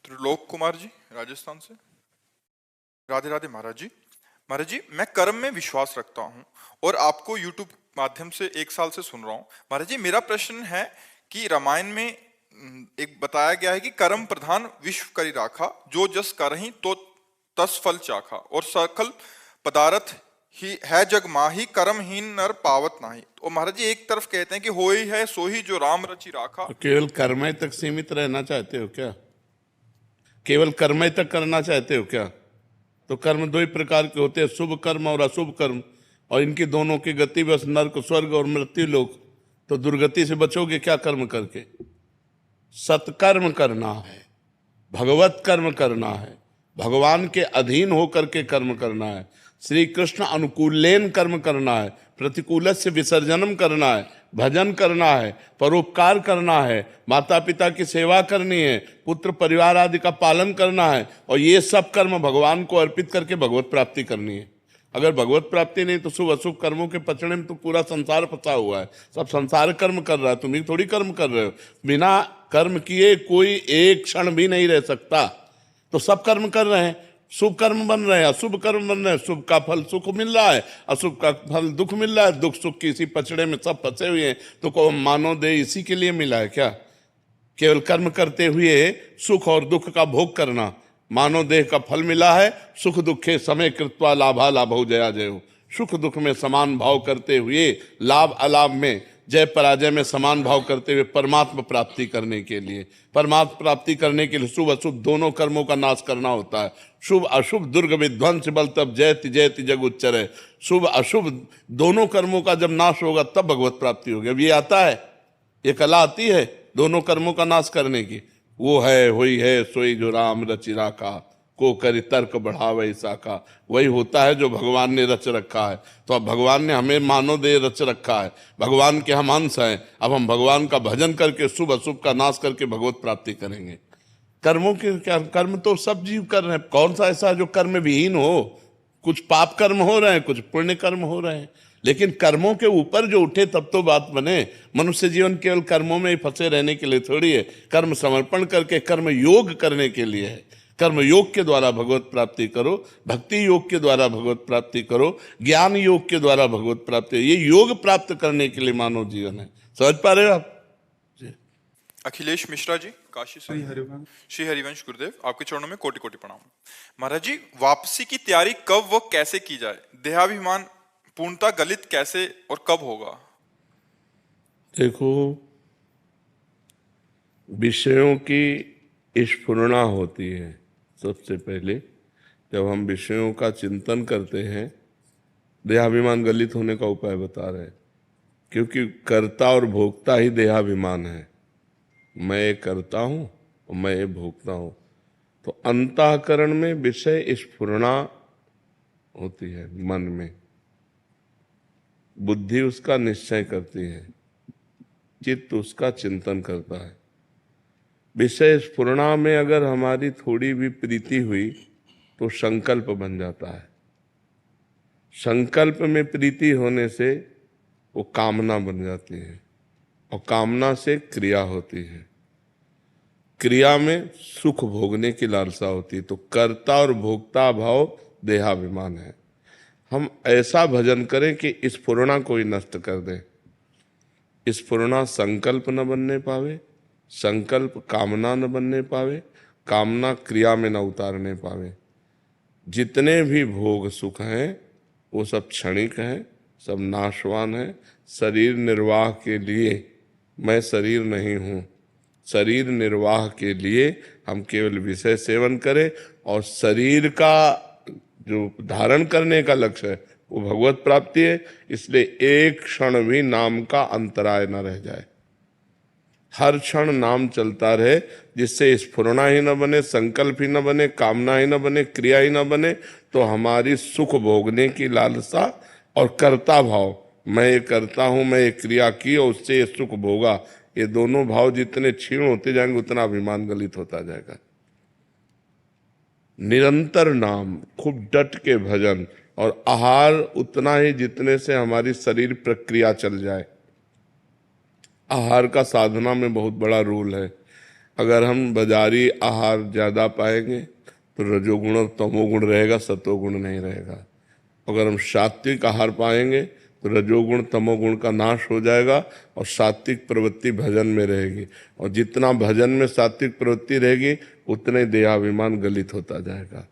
त्रिलोक कुमार जी राजस्थान से। राधे राधे महाराज जी। महाराज जी, मैं कर्म में विश्वास रखता हूँ और आपको यूट्यूब माध्यम से 1 साल से सुन रहा हूँ। महाराज जी, मेरा प्रश्न है कि रामायण में एक बताया गया है कि कर्म प्रधान विश्व करी राखा, जो जस करहि तो तस फल चाखा, और सकल पदार्थ ही है जग माही, कर्महीन नर पावत नाही। तो महाराज जी, एक तरफ कहते हैं कि होई है सोही जो राम रचि राखा। तो केवल कर्मय तक सीमित रहना चाहते हो क्या? केवल कर्मय तक करना चाहते हो क्या? तो कर्म दो ही प्रकार के होते हैं, शुभ कर्म और अशुभ कर्म, और इनकी दोनों की गति बस नरक, स्वर्ग और मृत्यु लोक। तो दुर्गति से बचोगे क्या कर्म करके? सत्कर्म करना है, भगवत कर्म करना है, भगवान के अधीन होकर के कर्म करना है, श्री कृष्ण अनुकूलेन कर्म करना है, प्रतिकूल से विसर्जनम करना है, भजन करना है, परोपकार करना है, माता पिता की सेवा करनी है, पुत्र परिवार आदि का पालन करना है, और ये सब कर्म भगवान को अर्पित करके भगवत प्राप्ति करनी है। अगर भगवत प्राप्ति नहीं तो शुभ अशुभ कर्मों के पचड़े में तो पूरा संसार फंसा हुआ है। सब संसार कर्म कर रहा है, तुम ही थोड़ी कर्म कर रहे हो। बिना कर्म किए कोई एक क्षण भी नहीं रह सकता। तो सब कर्म कर रहे हैं, शुभ कर्म बन रहे हैं, अशुभ कर्म बन रहे हैं। शुभ का फल सुख मिल रहा है, अशुभ का फल दुख मिल रहा है। दुख सुख की इसी पचड़े में सब फंसे हुए हैं। तो को मानो दे इसी के लिए मिला है क्या? केवल कर्म करते हुए सुख और दुख का भोग करना। मानव देह का फल मिला है, सुख दुखे समय कृत्वा लाभा लाभो जया जयो। सुख दुख में समान भाव करते हुए, लाभ अलाभ में, जय पराजय में समान भाव करते हुए परमात्मा प्राप्ति करने के लिए, परमात्मा प्राप्ति करने के लिए शुभ अशुभ दोनों कर्मों का नाश करना होता है। शुभ अशुभ दुर्ग विध्वंस बल तब जयति जयति जग उच्चरे। शुभ अशुभ दोनों कर्मों का जब नाश होगा तब भगवत प्राप्ति होगी। अब ये आता है, ये कला आती है दोनों कर्मों का नाश करने की। वो है हुई है सोई जो राम रचि राखा, को करी तर्क बढ़ावे साका। वही होता है जो भगवान ने रच रखा है। तो अब भगवान ने हमें मानव देह रच रखा है, भगवान के हम अंश हैं। अब हम भगवान का भजन करके शुभ अशुभ का नाश करके भगवत प्राप्ति करेंगे। कर्मों के क्या, कर्म तो सब जीव कर रहे हैं। कौन सा ऐसा जो कर्म विहीन हो? कुछ पाप कर्म हो रहे हैं, कुछ पुण्य कर्म हो रहे हैं, लेकिन कर्मों के ऊपर जो उठे तब तो बात बने। मनुष्य जीवन केवल कर्मों में ही फंसे रहने के लिए थोड़ी है। कर्म समर्पण करके कर्म योग करने के लिए है। कर्म योग के द्वारा भगवत प्राप्ति करो, भक्ति योग के द्वारा भगवत प्राप्ति करो, ज्ञान योग के द्वारा भगवत प्राप्ति। ये योग प्राप्त करने के लिए मानव जीवन है। समझ पा रहे हो आप? अखिलेश मिश्रा जी काशी से। श्री हरिवंश गुरुदेव, आपके चरणों में कोटि कोटि प्रणाम। महाराज जी, वापसी की तैयारी कब व कैसे की जाए? देहाभिमान पूर्णता गलित कैसे और कब होगा? देखो, विषयों की स्फुरना होती है सबसे पहले। जब हम विषयों का चिंतन करते हैं, देहाभिमान गलित होने का उपाय बता रहे हैं। क्योंकि कर्ता और भोक्ता ही देहाभिमान है। मैं करता हूं और मैं भोगता हूं। तो अंतःकरण में विषय स्फुरना होती है, मन में बुद्धि उसका निश्चय करती है, चित्त उसका चिंतन करता है। विषय स्फुरना में अगर हमारी थोड़ी भी प्रीति हुई तो संकल्प बन जाता है। संकल्प में प्रीति होने से वो कामना बन जाती है, और कामना से क्रिया होती है। क्रिया में सुख भोगने की लालसा होती है। तो कर्ता और भोक्ता भाव देहाभिमान है। हम ऐसा भजन करें कि स्फुरना को ही नष्ट कर दें। स्फुरना संकल्प न बनने पावे, संकल्प कामना न बनने पावे, कामना क्रिया में न उतारने पावे। जितने भी भोग सुख हैं वो सब क्षणिक हैं, सब नाशवान हैं। शरीर निर्वाह के लिए मैं शरीर नहीं हूँ। शरीर निर्वाह के लिए हम केवल विषय सेवन करें, और शरीर का जो धारण करने का लक्ष्य है वो भगवत प्राप्ति है। इसलिए एक क्षण भी नाम का अंतराय न रह जाए। हर क्षण नाम चलता रहे, जिससे स्फुरना ही न बने, संकल्प ही न बने, कामना ही न बने, क्रिया ही न बने। तो हमारी सुख भोगने की लालसा और कर्ता भाव, मैं ये करता हूं, मैं ये क्रिया की और उससे ये सुख भोगा, ये दोनों भाव जितने क्षीण होते जाएंगे उतना अभिमान गलित होता जाएगा। निरंतर नाम, खूब डट के भजन, और आहार उतना ही जितने से हमारी शरीर प्रक्रिया चल जाए। आहार का साधना में बहुत बड़ा रोल है। अगर हम बाजारी आहार ज़्यादा पाएंगे तो रजोगुण और तमोगुण रहेगा, सतोगुण नहीं रहेगा। अगर हम सात्विक आहार पाएंगे तो रजोगुण तमोगुण का नाश हो जाएगा और सात्विक प्रवृत्ति भजन में रहेगी। और जितना भजन में सात्विक प्रवृत्ति रहेगी उतने देहाभिमान गलित होता जाएगा।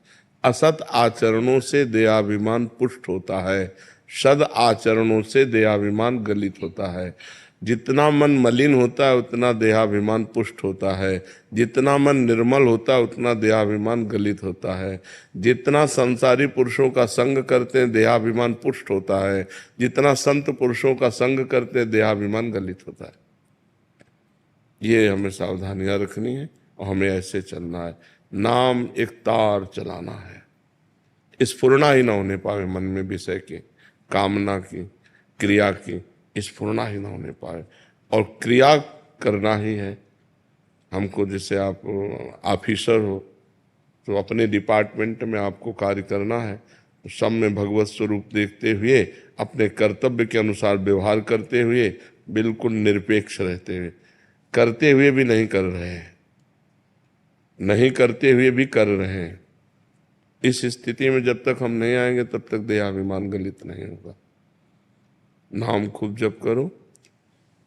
असत आचरणों से देहाभिमान पुष्ट होता है, सद आचरणों से देहाभिमान गलित होता है। जितना मन मलिन होता है उतना देहाभिमान पुष्ट होता है, जितना मन निर्मल होता है उतना देहाभिमान गलित होता है। जितना संसारी पुरुषों का संग करते हैं देहाभिमान पुष्ट होता है, जितना संत पुरुषों का संग करते हैं देहाभिमान गलित होता है। ये हमें सावधानियां रखनी है और हमें ऐसे चलना है। नाम एक तार चलाना है, स्फुरना ही ना होने पावे मन में विषय की, कामना की, क्रिया की स्फुरना ही ना होने पाए। और क्रिया करना ही है हमको। जैसे आप ऑफिसर हो तो अपने डिपार्टमेंट में आपको कार्य करना है, तो सब में भगवत स्वरूप देखते हुए अपने कर्तव्य के अनुसार व्यवहार करते हुए बिल्कुल निरपेक्ष रहते हुए, करते हुए भी नहीं कर रहे हैं, नहीं करते हुए भी कर रहे हैं। इस स्थिति में जब तक हम नहीं आएंगे तब तक देहाभिमान गलित नहीं होगा। नाम खूब जप करो,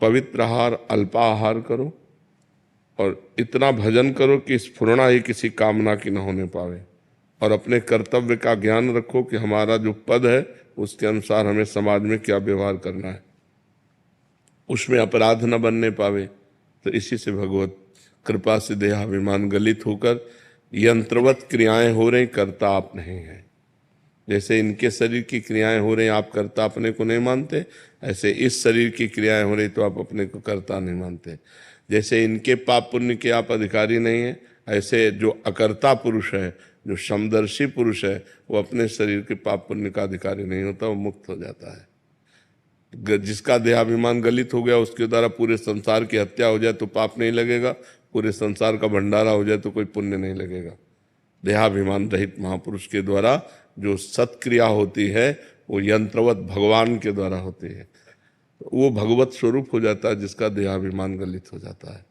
पवित्र आहार अल्पाहार करो और इतना भजन करो कि स्फुरना ही किसी कामना की न होने पावे। और अपने कर्तव्य का ज्ञान रखो कि हमारा जो पद है उसके अनुसार हमें समाज में क्या व्यवहार करना है, उसमें अपराध न बनने पावे। तो इसी से भगवत कृपा से देहाभिमान गलित होकर यंत्रवत क्रियाएं हो रही, करता आप नहीं है। जैसे इनके शरीर की क्रियाएं हो रही आप करता अपने को नहीं मानते, ऐसे इस शरीर की क्रियाएं हो रही तो आप अपने को करता नहीं मानते। जैसे इनके पाप पुण्य के आप अधिकारी नहीं हैं, ऐसे जो अकर्ता पुरुष है, जो समदर्शी पुरुष है, वो अपने शरीर के पाप पुण्य का अधिकारी नहीं होता, वो मुक्त हो जाता है। जिसका देहाभिमान गलित हो गया उसके द्वारा पूरे संसार की हत्या हो जाए तो पाप नहीं लगेगा, पूरे संसार का भंडारा हो जाए तो कोई पुण्य नहीं लगेगा। देहाभिमान रहित महापुरुष के द्वारा जो सत्क्रिया होती है वो यंत्रवत भगवान के द्वारा होती है, तो वो भगवत स्वरूप हो जाता है जिसका देहाभिमान गलित हो जाता है।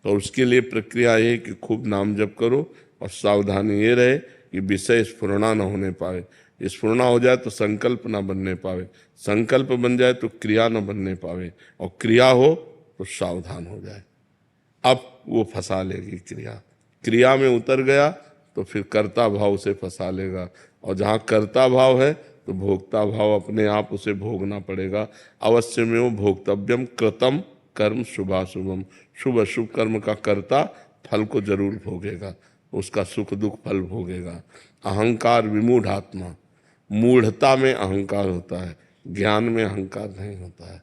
तो उसके लिए प्रक्रिया ये कि खूब नाम जप करो और सावधानी ये रहे कि विषय स्फुरना न होने पाए। स्फुरना हो जाए तो संकल्प ना बनने पावे, संकल्प बन जाए तो क्रिया न बनने पावे, और क्रिया हो तो सावधान हो जाए। अब वो फंसा लेगी क्रिया, क्रिया में उतर गया तो फिर कर्ता भाव से फंसा लेगा, और जहाँ कर्ता भाव है तो भोक्ता भाव अपने आप उसे भोगना पड़ेगा। अवश्य में वो भोक्तव्यम कृतम कर्म शुभाशुभम, शुभ अशुभ कर्म का कर्ता फल को जरूर भोगेगा, उसका सुख दुख फल भोगेगा। अहंकार विमूढ़ आत्मा, मूढ़ता में अहंकार होता है, ज्ञान में अहंकार नहीं होता है।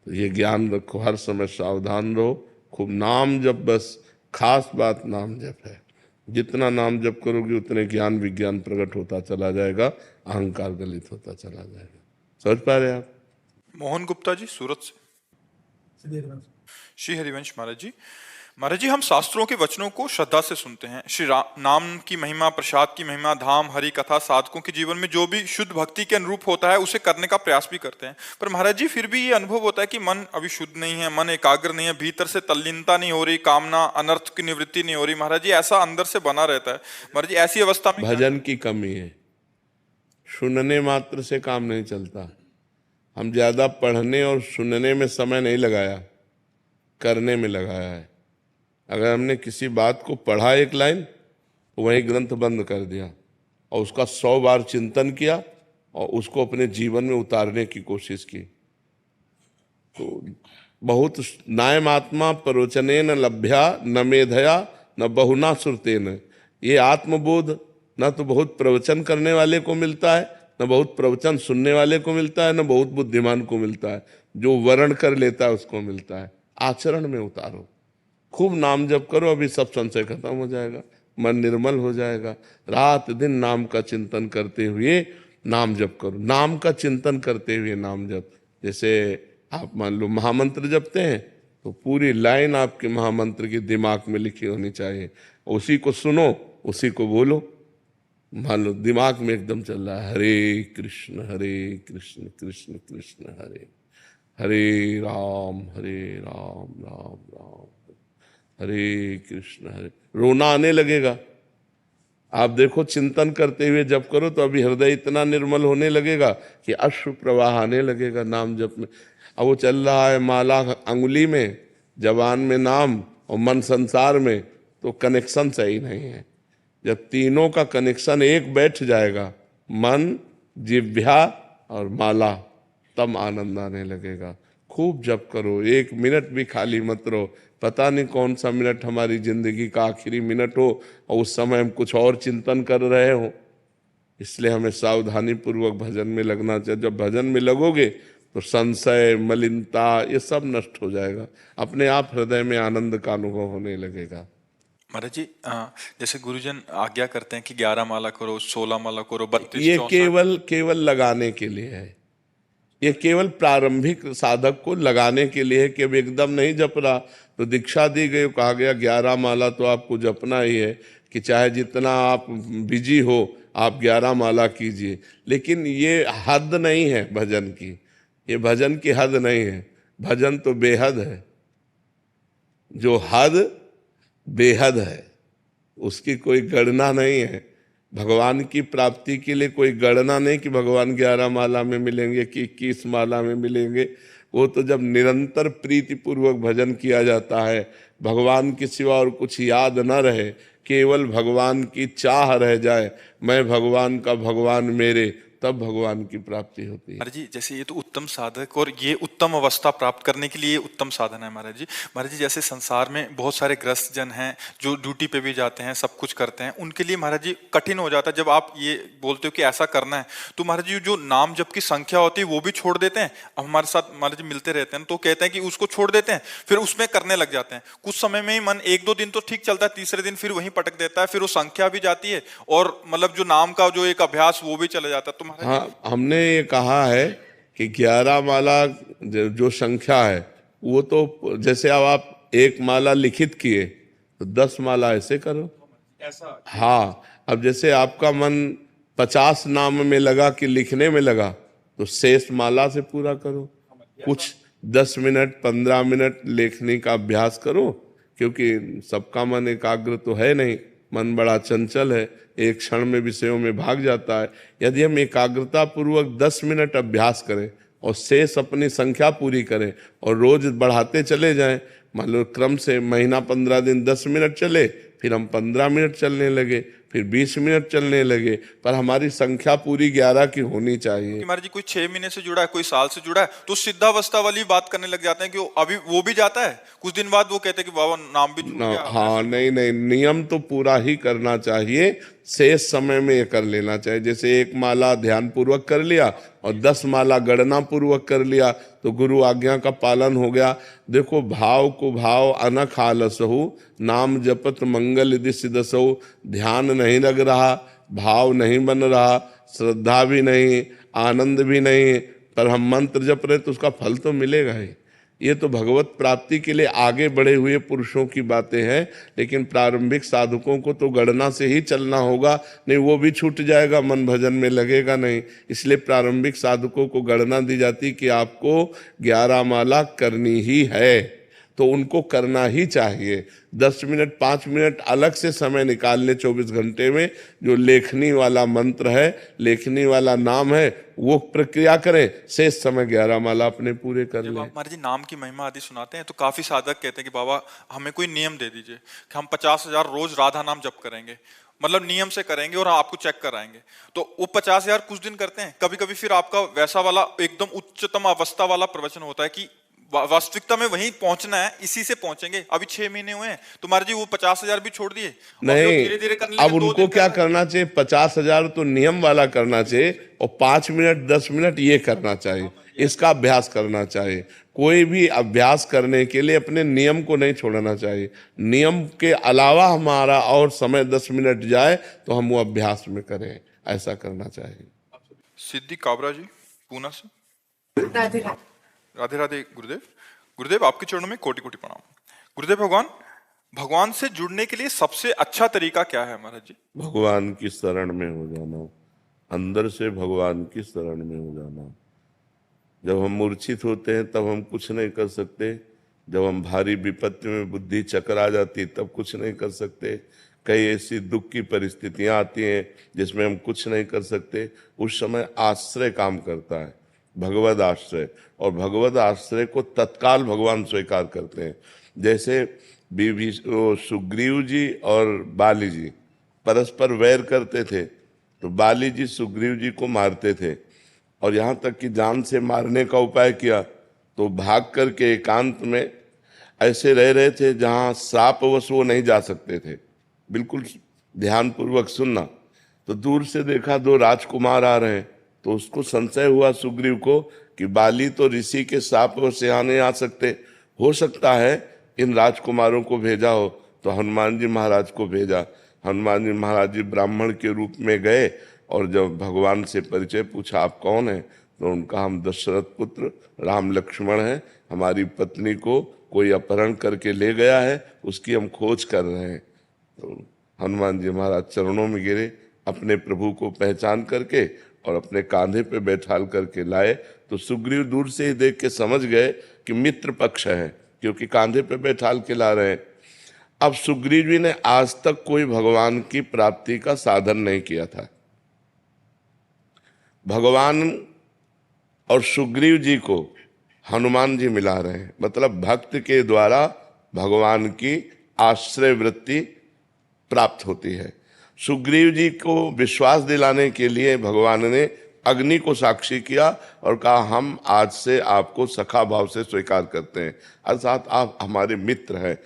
तो ये ज्ञान रखो, हर समय सावधान रहो, खूब नाम जप, बस खास बात नाम जप है। जितना नाम जप करोगे उतने ज्ञान विज्ञान प्रकट होता चला जाएगा, अहंकार गलित होता चला जाएगा। समझ पा रहे आप? मोहन गुप्ता जी सूरत से। श्री हरिवंश महाराज जी हम शास्त्रों के वचनों को श्रद्धा से सुनते हैं। श्री नाम की महिमा, प्रसाद की महिमा, धाम, हरि कथा, साधकों के जीवन में जो भी शुद्ध भक्ति के अनुरूप होता है उसे करने का प्रयास भी करते हैं। पर महाराज जी फिर भी ये अनुभव होता है कि मन अभी शुद्ध नहीं है, मन एकाग्र नहीं है, भीतर से तल्लीनता नहीं हो रही, कामना अनर्थ की निवृत्ति नहीं हो रही। महाराज जी ऐसा अंदर से बना रहता है। महाराज जी ऐसी अवस्था में भजन की कमी है, सुनने मात्र से काम नहीं चलता। हम ज्यादा पढ़ने और सुनने में समय नहीं लगाया, करने में लगाया है। अगर हमने किसी बात को पढ़ा एक लाइन तो वही ग्रंथ बंद कर दिया और उसका 100 बार चिंतन किया और उसको अपने जीवन में उतारने की कोशिश की। तो बहुत नायमात्मा प्रवचनेन लभ्या न मेधया न बहुना सुरतेन, ये आत्मबोध न तो बहुत प्रवचन करने वाले को मिलता है, न बहुत प्रवचन सुनने वाले को मिलता है, न बहुत बुद्धिमान को मिलता है। जो वर्ण कर लेता है उसको मिलता है। आचरण में उतारो, खूब नाम जप करो, अभी सब संशय खत्म हो जाएगा, मन निर्मल हो जाएगा। रात दिन नाम का चिंतन करते हुए नाम जप करो, नाम का चिंतन करते हुए नाम जप। जैसे आप मान लो महामंत्र जपते हैं तो पूरी लाइन आपके महामंत्र की दिमाग में लिखी होनी चाहिए, उसी को सुनो, उसी को बोलो। मान लो दिमाग में एकदम चल रहा है हरे कृष्ण कृष्ण कृष्ण हरे हरे राम राम राम। हरे कृष्ण हरे, रोना आने लगेगा। आप देखो चिंतन करते हुए जप करो तो अभी हृदय इतना निर्मल होने लगेगा कि अश्रु प्रवाह आने लगेगा नाम जप में। अब वो चल रहा है माला अंगुली में, जबान में नाम और मन संसार में, तो कनेक्शन सही नहीं है। जब तीनों का कनेक्शन एक बैठ जाएगा, मन, जिह्वा और माला, तब आनंद आने लगेगा। खूब जप करो, 1 मिनट भी खाली मत रहो। पता नहीं कौन सा मिनट हमारी जिंदगी का आखिरी मिनट हो और उस समय हम कुछ और चिंतन कर रहे हो। इसलिए हमें सावधानी पूर्वक भजन में लगना चाहिए। जब भजन में लगोगे तो संशय, मलिनता ये सब नष्ट हो जाएगा, अपने आप हृदय में आनंद का अनुभव होने लगेगा। महाराज जी जैसे गुरुजन आज्ञा करते हैं कि 11 माला करो, 16 माला करो, 32, ये 64। केवल लगाने के लिए है। ये केवल प्रारंभिक साधक को लगाने के लिए है कि अब एकदम नहीं जप रहा तो दीक्षा दी गई, कहा गया 11 माला तो आपको जपना ही है, कि चाहे जितना आप बिजी हो आप 11 माला कीजिए। लेकिन ये हद नहीं है भजन की, ये भजन की हद नहीं है। भजन तो बेहद है, जो हद बेहद है उसकी कोई गणना नहीं है। भगवान की प्राप्ति के लिए कोई गणना नहीं कि भगवान 11 माला में मिलेंगे कि 21 माला में मिलेंगे। वो तो जब निरंतर प्रीति पूर्वक भजन किया जाता है, भगवान के सिवा और कुछ याद न रहे, केवल भगवान की चाह रह जाए, मैं भगवान का, भगवान मेरे, तब भगवान की प्राप्ति होती है। महाराज जी जैसे ये तो उत्तम साधक और ये उत्तम अवस्था प्राप्त करने के लिए ये उत्तम साधन है महाराज जी। महाराज जी जैसे संसार में बहुत सारे ग्रस्त जन हैं जो ड्यूटी पे भी जाते हैं, सब कुछ करते हैं, उनके लिए महाराज जी कठिन हो जाता है जब आप ये बोलते हो कि ऐसा करना है। तो महाराज जी जो नाम जप की संख्या होती है वो भी छोड़ देते हैं। अब हमारे साथ महाराज जी मिलते रहते हैं तो कहते हैं कि उसको छोड़ देते हैं, फिर उसमें करने लग जाते हैं। कुछ समय में ही मन 1-2 दिन तो ठीक चलता है, तीसरे दिन फिर वहीं पटक देता है, फिर वो संख्या भी जाती है और मतलब जो नाम का जो एक अभ्यास वो भी चला जाता है। तो महाराज हाँ, हमने ये कहा है कि 11 माला जो संख्या है वो तो, जैसे अब आप 1 माला लिखित किए तो 10 माला ऐसे करो। ऐसा हाँ, अब जैसे आपका मन 50 नाम में लगा कि लिखने में लगा तो शेष माला से पूरा करो। कुछ 10 मिनट 15 मिनट लेखनी का अभ्यास करो, क्योंकि सबका मन एकाग्र तो है नहीं, मन बड़ा चंचल है, एक क्षण में विषयों में भाग जाता है। यदि हम एकाग्रता पूर्वक 10 मिनट अभ्यास करें और शेष अपनी संख्या पूरी करें और रोज बढ़ाते चले जाएं, मान लो क्रम से महीना 15 दिन 10 मिनट चले, फिर हम 15 मिनट चलने लगे, फिर 20 मिनट चलने लगे, पर हमारी संख्या पूरी 11 की होनी चाहिए। महाराज जी कोई 6 महीने से जुड़ा है, कोई साल से जुड़ा है, तो सिद्धावस्था वाली बात करने लग जाते हैं कि अभी वो भी जाता है, कुछ दिन बाद वो कहते हैं कि बाबा नाम भी छूट गया। हाँ, नहीं नहीं, नियम तो पूरा ही करना चाहिए, शेष समय में ये कर लेना चाहिए। जैसे 1 माला ध्यान पूर्वक कर लिया और 10 माला गणना पूर्वक कर लिया तो गुरु आज्ञा का पालन हो गया। देखो, भाव को भाव अनख आलसहु, नाम जपत मंगल दिस दसहु। ध्यान नहीं लग रहा, भाव नहीं बन रहा, श्रद्धा भी नहीं, आनंद भी नहीं, पर हम मंत्र जप रहे तो उसका फल तो मिलेगा ही। ये तो भगवत प्राप्ति के लिए आगे बढ़े हुए पुरुषों की बातें हैं, लेकिन प्रारंभिक साधकों को तो गणना से ही चलना होगा, नहीं वो भी छूट जाएगा, मन भजन में लगेगा नहीं। इसलिए प्रारंभिक साधकों को गणना दी जाती कि आपको 11 माला करनी ही है, तो उनको करना ही चाहिए। 10 मिनट 5 मिनट अलग से समय निकालने 24 घंटे में, जो लेखनी वाला मंत्र है, लेखनी वाला नाम है, वो प्रक्रिया करें, शेष समय 11 माला अपने पूरे कर जब लें। आप महाराज जी नाम की महिमा आदि सुनाते हैं तो काफी साधक कहते हैं कि बाबा हमें कोई नियम दे दीजिए कि हम 50,000 रोज राधा नाम जप करेंगे, मतलब नियम से करेंगे और आपको चेक कराएंगे। तो वो 50,000 कुछ दिन करते हैं, कभी कभी फिर आपका वैसा वाला एकदम उच्चतम अवस्था वाला प्रवचन होता है कि वास्तविकता में वहीं पहुंचना है, इसी से पहुंचेंगे। अभी 6 महीने हुए हैं तो महाराज जी वो 50,000 भी छोड़ दिए, नहीं, धीरे-धीरे करने अब लगे, 2 उनको दिन क्या कर रहे हैं। करना चाहिए, 50,000 तो नियम वाला करना चाहिए और 5 मिनट 10 मिनट ये करना चाहिए, इसका अभ्यास करना चाहिए। कोई भी अभ्यास करने के लिए अपने नियम को नहीं छोड़ना चाहिए। नियम के अलावा हमारा और समय 10 मिनट जाए तो हम वो अभ्यास में करें, ऐसा करना चाहिए। सिद्धि काबरा जी पूना से। राधे राधे। राधे राधे गुरुदेव। गुरुदेव आपके चरणों में कोटि कोटि प्रणाम। गुरुदेव भगवान से जुड़ने के लिए सबसे अच्छा तरीका क्या है महाराज जी? भगवान की शरण में हो जाना, अंदर से भगवान की शरण में हो जाना। जब हम मूर्छित होते हैं तब हम कुछ नहीं कर सकते, जब हम भारी विपत्ति में बुद्धि चकरा जाती तब कुछ नहीं कर सकते, कई ऐसी दुख की परिस्थितियां आती हैं जिसमें हम कुछ नहीं कर सकते, उस समय आश्रय काम करता है, भगवद आश्रय। और भगवद आश्रय को तत्काल भगवान स्वीकार करते हैं। जैसे सुग्रीव जी और बाली जी परस्पर वैर करते थे, तो बाली जी सुग्रीव जी को मारते थे और यहाँ तक कि जान से मारने का उपाय किया, तो भाग करके एकांत में ऐसे रह रहे थे जहाँ श्रापवश वो नहीं जा सकते थे। बिल्कुल ध्यानपूर्वक सुनना। तो दूर से देखा दो राजकुमार आ रहे हैं, तो उसको संशय हुआ सुग्रीव को कि बाली तो ऋषि के श्रापवश यहाँ नहीं आ सकते, हो सकता है इन राजकुमारों को भेजा हो। तो हनुमान जी महाराज को भेजा। हनुमान जी महाराज जी ब्राह्मण के रूप में गए और जब भगवान से परिचय पूछा, आप कौन हैं? तो उनका, हम दशरथ पुत्र राम लक्ष्मण हैं, हमारी पत्नी को कोई अपहरण करके ले गया है, उसकी हम खोज कर रहे हैं। तो हनुमान जी महाराज चरणों में गिरे, अपने प्रभु को पहचान करके और अपने कांधे पे बैठाल करके लाए। तो सुग्रीव दूर से ही देख के समझ गए कि मित्र पक्ष है, क्योंकि कांधे पे बैठाल के ला रहे हैं। अब सुग्रीव जी ने आज तक कोई भगवान की प्राप्ति का साधन नहीं किया था। भगवान और सुग्रीव जी को हनुमान जी मिला रहे हैं, मतलब भक्त के द्वारा भगवान की आश्रय वृत्ति प्राप्त होती है। सुग्रीव जी को विश्वास दिलाने के लिए भगवान ने अग्नि को साक्षी किया और कहा, हम आज से आपको सखा भाव से स्वीकार करते हैं, अर्थात आप हमारे मित्र हैं।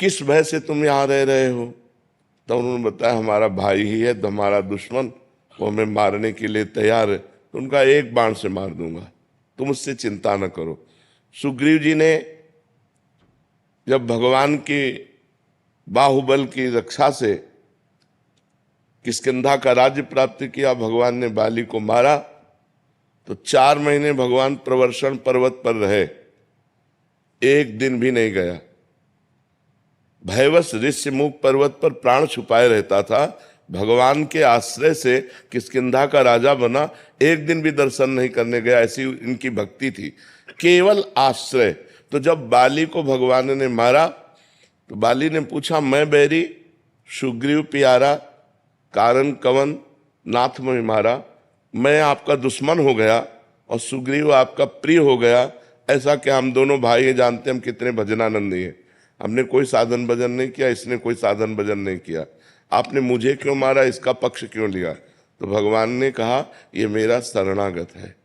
किस भय से तुम यहाँ रह रहे हो? तो उन्होंने बताया, हमारा भाई ही है, तो हमारा दुश्मन, वो हमें मारने के लिए तैयार है, तो उनका एक बाण से मार दूंगा, तुम उससे चिंता न करो। सुग्रीव जी ने जब भगवान की बाहुबल की रक्षा से किष्किंधा का राज्य प्राप्त किया, भगवान ने बाली को मारा, तो 4 महीने भगवान प्रवर्षण पर्वत पर रहे, एक दिन भी नहीं गया। भयवश ऋष्यमुख पर्वत पर प्राण छुपाए रहता था। भगवान के आश्रय से किष्किंधा का राजा बना, एक दिन भी दर्शन नहीं करने गया, ऐसी इनकी भक्ति थी, केवल आश्रय। तो जब बाली को भगवान ने मारा तो बाली ने पूछा, मैं बैरी सुग्रीव प्यारा, कारण कवन नाथ में मारा, मैं आपका दुश्मन हो गया और सुग्रीव आपका प्रिय हो गया, ऐसा क्या? हम दोनों भाई हैं, जानते हम कितने भजनानंदी हैं, हमने कोई साधन भजन नहीं किया, इसने कोई साधन भजन नहीं किया, आपने मुझे क्यों मारा, इसका पक्ष क्यों लिया? तो भगवान ने कहा, ये मेरा शरणागत है,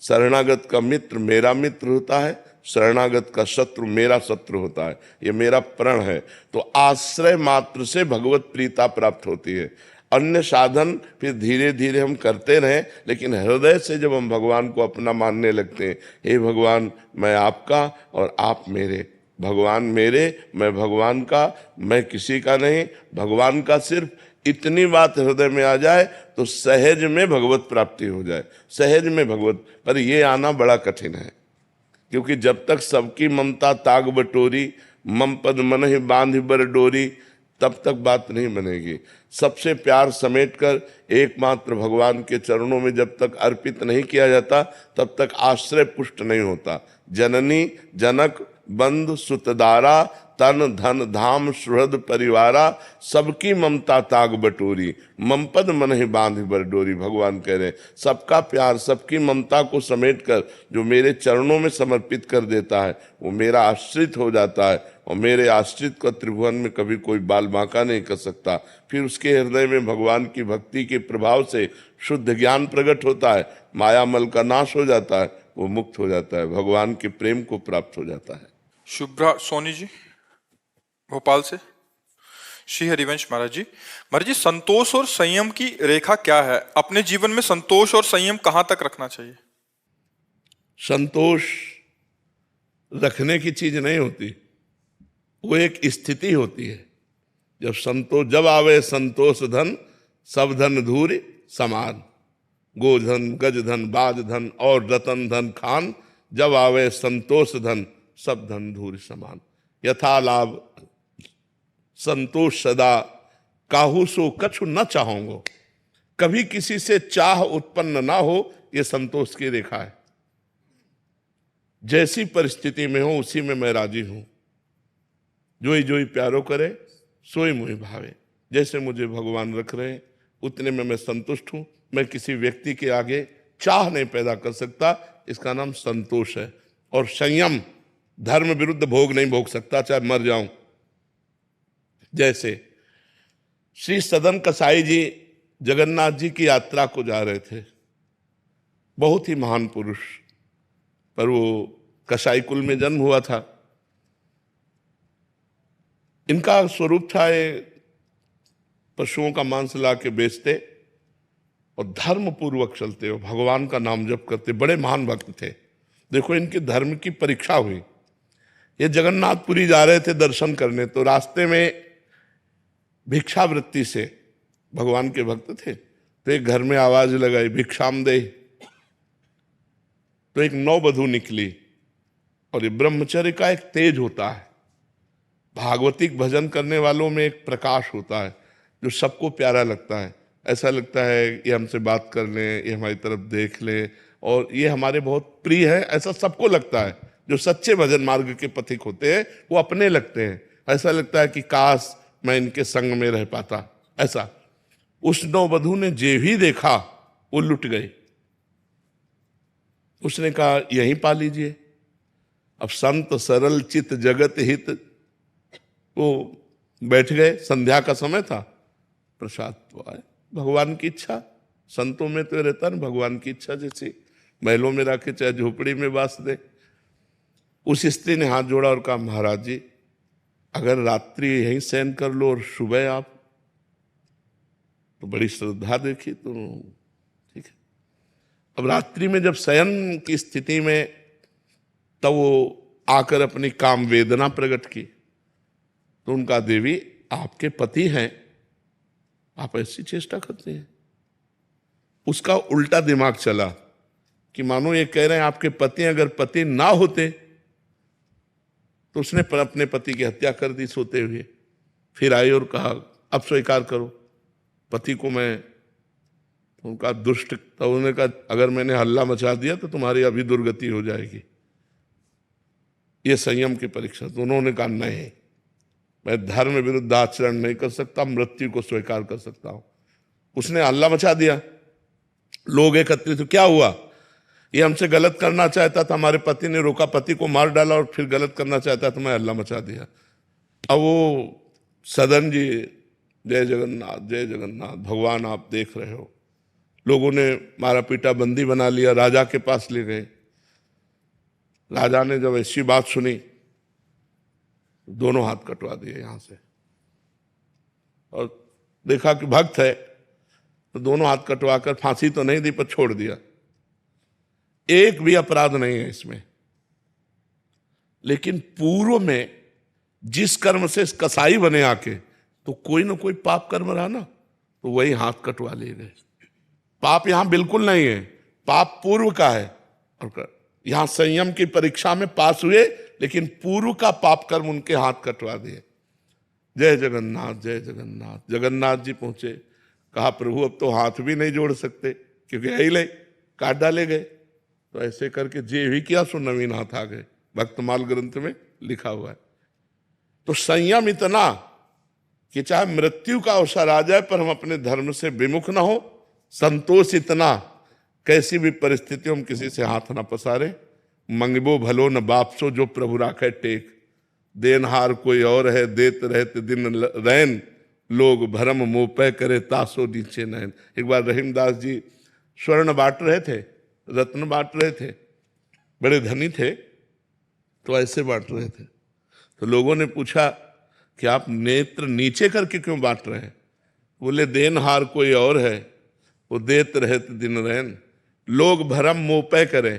शरणागत का मित्र मेरा मित्र होता है, शरणागत का शत्रु मेरा शत्रु होता है, ये मेरा प्रण है। तो आश्रय मात्र से भगवत प्रीता प्राप्त होती है। अन्य साधन फिर धीरे धीरे हम करते रहें, लेकिन हृदय से जब हम भगवान को अपना मानने लगते हैं, हे भगवान मैं आपका और आप मेरे, भगवान मेरे मैं भगवान का, मैं किसी का नहीं, भगवान का, सिर्फ इतनी बात हृदय में आ जाए तो सहज में भगवत प्राप्ति हो जाए, सहज में भगवत। पर ये आना बड़ा कठिन है, क्योंकि जब तक सबकी ममता ताग बटोरी, मम पद मन ही बांध बर डोरी, तब तक बात नहीं बनेगी। सबसे प्यार समेटकर एकमात्र भगवान के चरणों में जब तक अर्पित नहीं किया जाता, तब तक आश्रय पुष्ट नहीं होता। जननी जनक बंधु सुतदारा, तन धन धाम सुहृद परिवारा, सबकी ममता ताग बटोरी, मम पद मन ही बांध बर डोरी। भगवान कह रहे, सबका प्यार, सबकी ममता को समेटकर जो मेरे चरणों में समर्पित कर देता है, वो मेरा आश्रित हो जाता है, और मेरे आश्रित को त्रिभुवन में कभी कोई बाल बांका नहीं कर सकता। फिर उसके हृदय में भगवान की भक्ति के प्रभाव से शुद्ध ज्ञान प्रकट होता है, माया मल का नाश हो जाता है, वो मुक्त हो जाता है, भगवान के प्रेम को प्राप्त हो जाता है। शुभ्रा सोनी जी भोपाल से। श्री हरिवंश महाराज जी, संतोष और संयम की रेखा क्या है? अपने जीवन में संतोष और संयम कहां तक रखना चाहिए? संतोष रखने की चीज नहीं होती, वो एक स्थिति होती है। जब आवे संतोष धन, सब धन धूरि समान, गोधन गजधन बाजधन और रतन धन खान, जब आवे संतोष धन, सब धन धूरि समान। यथा लाभ संतोष सदा, काहू सो कछु न चाहोगे, कभी किसी से चाह उत्पन्न ना हो, ये संतोष की रेखा है। जैसी परिस्थिति में हो उसी में मैं राजी हूं। जोई जोई प्यारो करे सोई मुहि भावे। जैसे मुझे भगवान रख रहे हैं उतने में मैं संतुष्ट हूं। मैं किसी व्यक्ति के आगे चाह नहीं पैदा कर सकता, इसका नाम संतोष है। और संयम, धर्म विरुद्ध भोग नहीं भोग सकता चाहे मर जाऊं। जैसे श्री सदन कसाई जी जगन्नाथ जी की यात्रा को जा रहे थे, बहुत ही महान पुरुष, पर वो कसाई कुल में जन्म हुआ था। इनका स्वरूप था ये पशुओं का मांस ला के बेचते और धर्म पूर्वक चलते हो, भगवान का नाम जप करते, बड़े महान भक्त थे। देखो इनके धर्म की परीक्षा हुई। ये जगन्नाथपुरी जा रहे थे दर्शन करने, तो रास्ते में भिक्षावृत्ति से, भगवान के भक्त थे, तो एक घर में आवाज लगाई भिक्षाम दे। तो एक नौवधू निकली। और ये ब्रह्मचर्य का एक तेज होता है, भागवतिक भजन करने वालों में एक प्रकाश होता है जो सबको प्यारा लगता है। ऐसा लगता है ये हमसे बात कर लें, ये हमारी तरफ देख ले और ये हमारे बहुत प्रिय है, ऐसा सबको लगता है। जो सच्चे भजन मार्ग के पथिक होते हैं वो अपने लगते हैं। ऐसा लगता है कि काश मैं इनके संग में रह पाता। ऐसा उस नौवधू ने जे भी देखा वो लुट गई। उसने कहा यहीं पा लीजिए। अब संत सरल चित जगत हित, वो बैठ गए। संध्या का समय था, प्रसाद तो आए। भगवान की इच्छा, संतों में तो रहता ना भगवान की इच्छा, जैसे महलों में रखे चाहे झोपड़ी में बास दे। उस स्त्री ने हाथ जोड़ा और कहा महाराज जी अगर रात्रि यहीं शयन कर लो और सुबह आप, तो बड़ी श्रद्धा देखी तो ठीक है। अब रात्रि में जब शयन की स्थिति में, तब वो आकर अपनी काम वेदना प्रकट की। तो उनका देवी आपके पति हैं, आप ऐसी चेष्टा करते हैं। उसका उल्टा दिमाग चला कि मानो ये कह रहे हैं आपके पति, अगर पति ना होते तो उसने अपने पति की हत्या कर दी सोते हुए। फिर आई और कहा अब स्वीकार करो पति को मैं, उनका दुष्ट, तो उन्होंने कहा अगर मैंने हल्ला मचा दिया तो तुम्हारी अभी दुर्गति हो जाएगी। ये संयम की परीक्षा। तो उन्होंने कहा नहीं, मैं धर्म विरुद्ध आचरण नहीं कर सकता, मृत्यु को स्वीकार कर सकता हूं। उसने हल्ला मचा दिया, लोग एकत्रित। तो क्या हुआ, ये हमसे गलत करना चाहता था, हमारे पति ने रोका, पति को मार डाला और फिर गलत करना चाहता तो मैं हल्ला मचा दिया। अब वो सदन जी जय जगन्नाथ जय जगन्नाथ, भगवान आप देख रहे हो। लोगों ने मारा पीटा, बंदी बना लिया, राजा के पास ले गए। राजा ने जब ऐसी बात सुनी, दोनों हाथ कटवा दिए यहां से, और देखा कि भक्त है तो दोनों हाथ कटवाकर फांसी तो नहीं दी पर छोड़ दिया। एक भी अपराध नहीं है इसमें। लेकिन पूर्व में जिस कर्म से कसाई बने आके, तो कोई ना कोई पाप कर्म रहा ना, तो वही हाथ कटवा लिए गए। पाप यहां बिल्कुल नहीं है, पाप पूर्व का है। और यहां संयम की परीक्षा में पास हुए, लेकिन पूर्व का पाप कर्म उनके हाथ कटवा दिए। जय जगन्नाथ जय जगन्नाथ। जगन्नाथ जी पहुंचे, कहा प्रभु अब तो हाथ भी नहीं जोड़ सकते क्योंकि यही ले काट डाले गए। तो ऐसे करके जे भी किया सो नवीन हाथ आ गए, भक्तमाल ग्रंथ में लिखा हुआ है। तो संयम इतना कि चाहे मृत्यु का अवसर आ जाए पर हम अपने धर्म से विमुख ना हो। संतोष इतना, कैसी भी परिस्थितियों में किसी से हाथ ना पसारे। मंगबो भलो न बापसो, जो प्रभु राखे टेक। देनहार कोई और है, देत रहते दिन रैन। लोग भरम मोह करे, तासो नीचे नैन। एक बार रहीमदास जी स्वर्ण बांट रहे थे, रत्न बांट रहे थे, बड़े धनी थे, तो ऐसे बांट रहे थे। तो लोगों ने पूछा कि आप नेत्र नीचे करके क्यों बांट रहे हैं? बोले देनहार कोई और है, वो देत रहते दिन रैन। लोग भरम मोह करे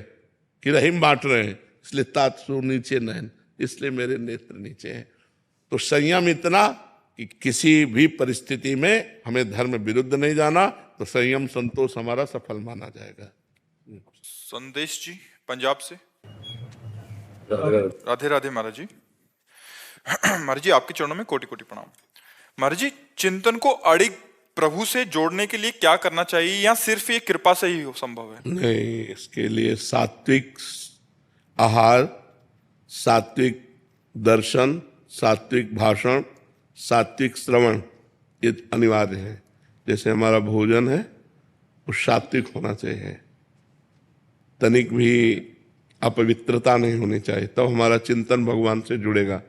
कि रहीम बांट रहे हैं, इसलिए तासो नीचे नैन, इसलिए मेरे नेत्र नीचे हैं। तो संयम इतना कि किसी भी परिस्थिति में हमें धर्म विरुद्ध नहीं जाना, तो संयम संतोष हमारा सफल माना जाएगा। संदेश जी पंजाब से। राधे राधे महाराज जी। महाराज जी आपके चरणों में कोटि कोटि प्रणाम। महाराज जी चिंतन को अड़िग प्रभु से जोड़ने के लिए क्या करना चाहिए, या सिर्फ ये कृपा से ही संभव है? नहीं, इसके लिए सात्विक आहार, सात्विक दर्शन, सात्विक भाषण, सात्विक श्रवण, ये अनिवार्य है। जैसे हमारा भोजन है वो सात्विक होना चाहिए, तनिक भी अपवित्रता नहीं होनी चाहिए, तब हमारा चिंतन भगवान से जुड़ेगा।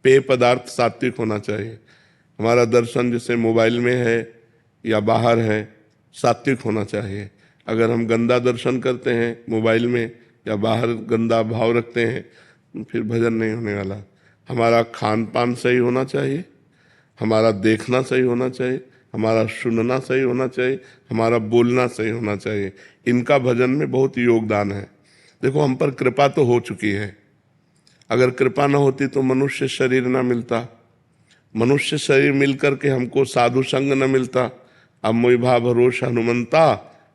पेय पदार्थ सात्विक होना चाहिए। हमारा दर्शन जैसे मोबाइल में है या बाहर है, सात्विक होना चाहिए। अगर हम गंदा दर्शन करते हैं मोबाइल में या बाहर गंदा भाव रखते हैं, फिर भजन नहीं होने वाला। हमारा खान पान सही होना चाहिए, हमारा देखना सही होना चाहिए, हमारा सुनना सही होना चाहिए, हमारा बोलना सही होना चाहिए। इनका भजन में बहुत योगदान है। देखो, हम पर कृपा तो हो चुकी है, अगर कृपा न होती तो मनुष्य शरीर न मिलता, मनुष्य शरीर मिलकर के हमको साधु संग न मिलता। अब मोहि भाव भरोस हनुमंता,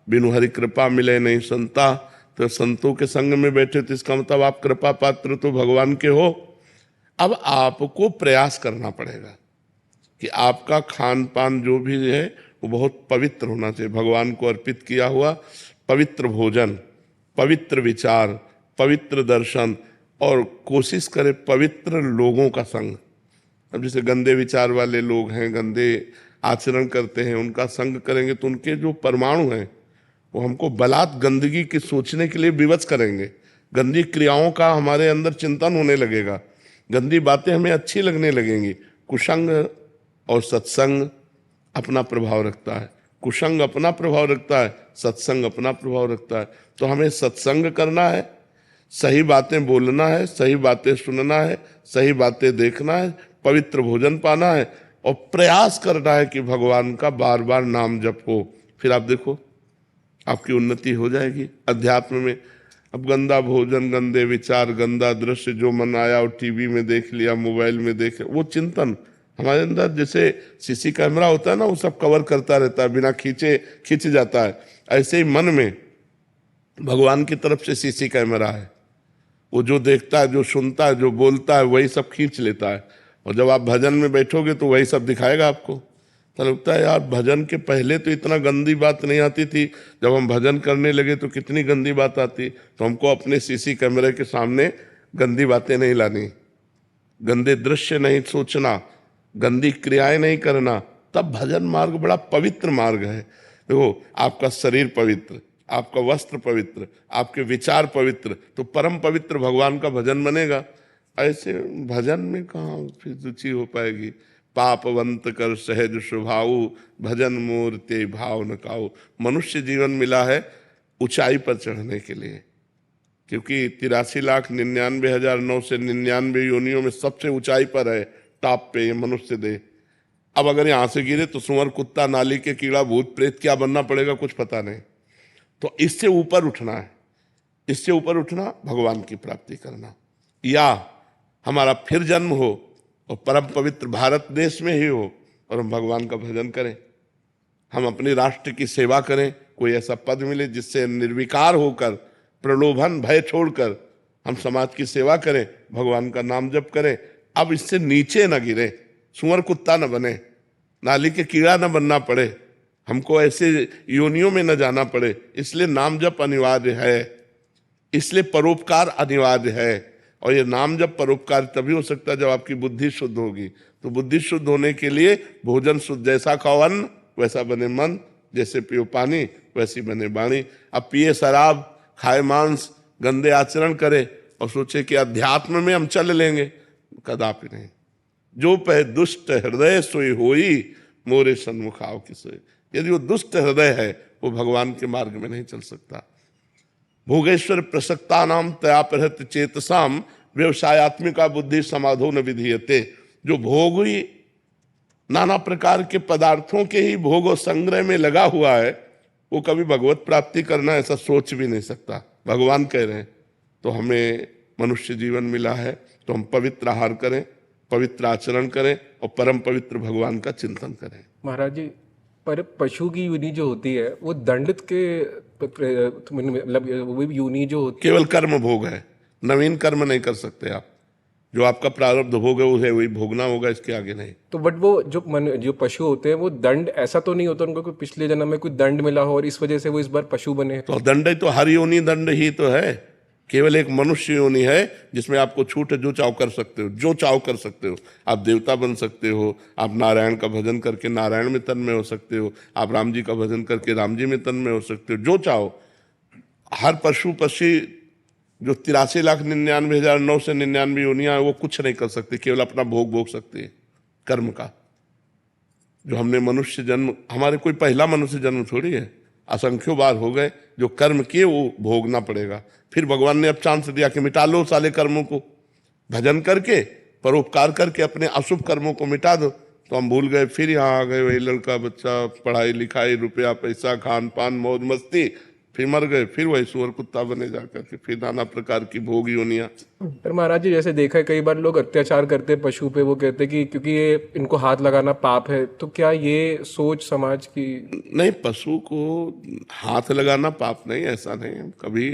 बिनु हरि कृपा मिले नहीं संता। तो संतों के संग में बैठे तो इसका मतलब आप कृपा पात्र तो भगवान के हो। अब आपको प्रयास करना पड़ेगा कि आपका खान पान जो भी है वो बहुत पवित्र होना चाहिए, भगवान को अर्पित किया हुआ पवित्र भोजन, पवित्र विचार, पवित्र दर्शन, और कोशिश करें पवित्र लोगों का संग। अब जैसे गंदे विचार वाले लोग हैं, गंदे आचरण करते हैं, उनका संग करेंगे तो उनके जो परमाणु हैं वो हमको बलात् गंदगी की सोचने के लिए विवश करेंगे। गंदी क्रियाओं का हमारे अंदर चिंतन होने लगेगा, गंदी बातें हमें अच्छी लगने लगेंगी। कुसंग और सत्संग अपना प्रभाव रखता है, कुसंग अपना प्रभाव रखता है, सत्संग अपना प्रभाव रखता है। तो हमें सत्संग करना है, सही बातें बोलना है, सही बातें सुनना है, सही बातें देखना है, पवित्र भोजन पाना है और प्रयास करना है कि भगवान का बार बार नाम जप हो। फिर आप देखो आपकी उन्नति हो जाएगी अध्यात्म में। अब गंदा भोजन, गंदे विचार, गंदा दृश्य जो मन आया और टीवी में देख लिया, मोबाइल में देख, वो चिंतन हमारे अंदर जैसे सीसी कैमरा होता है ना, वो सब कवर करता रहता है, बिना खींचे खींच जाता है। ऐसे ही मन में भगवान की तरफ से सीसी कैमरा है, वो जो देखता है, जो सुनता है, जो बोलता है, वही सब खींच लेता है। और जब आप भजन में बैठोगे तो वही सब दिखाएगा आपको। तो लगता है यार, भजन के पहले तो इतना गंदी बात नहीं आती थी, जब हम भजन करने लगे तो कितनी गंदी बात आती। तो हमको अपने सीसी कैमरे के सामने गंदी बातें नहीं लानी, गंदे दृश्य नहीं सोचना, गंदी क्रियाएं नहीं करना, तब भजन मार्ग बड़ा पवित्र मार्ग है। देखो, आपका शरीर पवित्र, आपका वस्त्र पवित्र, आपके विचार पवित्र, तो परम पवित्र भगवान का भजन बनेगा। ऐसे भजन में कहाँ फिर रुचि हो पाएगी। पापवंत कर सहज स्वभाव, भजन मोर ते भाव न काऊ। मनुष्य जीवन मिला है ऊंचाई पर चढ़ने के लिए, क्योंकि 83,99,999 से 99 योनियों में सबसे ऊंचाई पर है, टॉप पे ये मनुष्य देह। अब अगर यहाँ से गिरे तो सुअर, कुत्ता, नाली के कीड़ा, भूत प्रेत क्या बनना पड़ेगा कुछ पता नहीं। तो इससे ऊपर उठना है, इससे ऊपर उठना, भगवान की प्राप्ति करना, या हमारा फिर जन्म हो और परम पवित्र भारत देश में ही हो और हम भगवान का भजन करें, हम अपने राष्ट्र की सेवा करें, कोई ऐसा पद मिले जिससे निर्विकार होकर, प्रलोभन भय छोड़कर हम समाज की सेवा करें, भगवान का नाम जप करें। अब इससे नीचे न गिरे, सुअर कुत्ता न बने, नाली के कीड़ा न बनना पड़े, हमको ऐसे योनियों में न जाना पड़े। इसलिए नाम जप अनिवार्य है, इसलिए परोपकार अनिवार्य है। और ये नाम जप परोपकार तभी हो सकता है जब आपकी बुद्धि शुद्ध होगी। तो बुद्धि शुद्ध होने के लिए भोजन शुद्ध, जैसा खाओ अन्न वैसा बने मन, जैसे पियो पानी वैसी बने वाणी। अब पिए शराब, खाए मांस, गंदे आचरण करे और सोचे कि अध्यात्म में हम चल लेंगे, कदापि नहीं। जो पह दुष्ट हृदय सोई होई, मोरे सन्मुख आओ कि सोई। यदि वो दुष्ट हृदय है वो भगवान के मार्ग में नहीं चल सकता। भोगेश्वर प्रसक्ता नाम तया प्रहत चेतसाम, व्यवसायत्मिका बुद्धि समाधो न विधीयते। जो भोग ही नाना प्रकार के पदार्थों के ही भोग और संग्रह में लगा हुआ है, वो कभी भगवत प्राप्ति करना ऐसा सोच भी नहीं सकता। भगवान कह रहे हैं तो हमें मनुष्य जीवन मिला है तो हम पवित्र आहार करें, पवित्र आचरण करें और परम पवित्र भगवान का चिंतन करें। महाराज जी, पर पशु की योनि जो होती है वो दंडित के मतलब वो योनि जो होती केवल कर्म भोग है, नवीन कर्म नहीं कर सकते आप। जो आपका प्रारब्ध भोग है उसे वही भोगना होगा, इसके आगे नहीं। तो बट वो जो पशु होते हैं वो दंड, ऐसा तो नहीं होता उनको कोई पिछले जन्म में कोई दंड मिला हो और इस वजह से वो इस बार पशु बने? तो दंड तो हर योनि दंड ही तो है। केवल एक मनुष्य योनि है जिसमें आपको छूट है, जो चाहो कर सकते हो, जो चाहो कर सकते हो। आप देवता बन सकते हो, आप नारायण का भजन करके नारायण में तन्मय हो सकते हो, आप राम जी का भजन करके राम जी में तन्मय हो सकते हो, जो चाहो। हर पशु पक्षी जो 83,99,999 योनियां वो कुछ नहीं कर सकते, केवल अपना भोग भोग सकते हैं कर्म का। जो हमने मनुष्य जन्म, हमारे कोई पहला मनुष्य जन्म थोड़ी है, असंख्यों बार हो गए, जो कर्म किए वो भोगना पड़ेगा। फिर भगवान ने अब चांस दिया कि मिटा लो साले कर्मों को, भजन करके परोपकार करके अपने अशुभ कर्मों को मिटा दो। तो हम भूल गए, फिर यहाँ आ गए, वही लड़का बच्चा, पढ़ाई लिखाई, रुपया पैसा, खान पान, मौज मस्ती, फिर मर गए, फिर वही सुअर कुत्ता बने जाकर के, फिर नाना प्रकार की भोग योनियां। पर महाराज जी, जैसे देखा है कई बार लोग अत्याचार करते हैं पशु पे, वो कहते हैं कि क्योंकि ये इनको हाथ लगाना पाप है, तो क्या ये सोच समाज की? नहीं, पशु को हाथ लगाना पाप नहीं, ऐसा नहीं है, कभी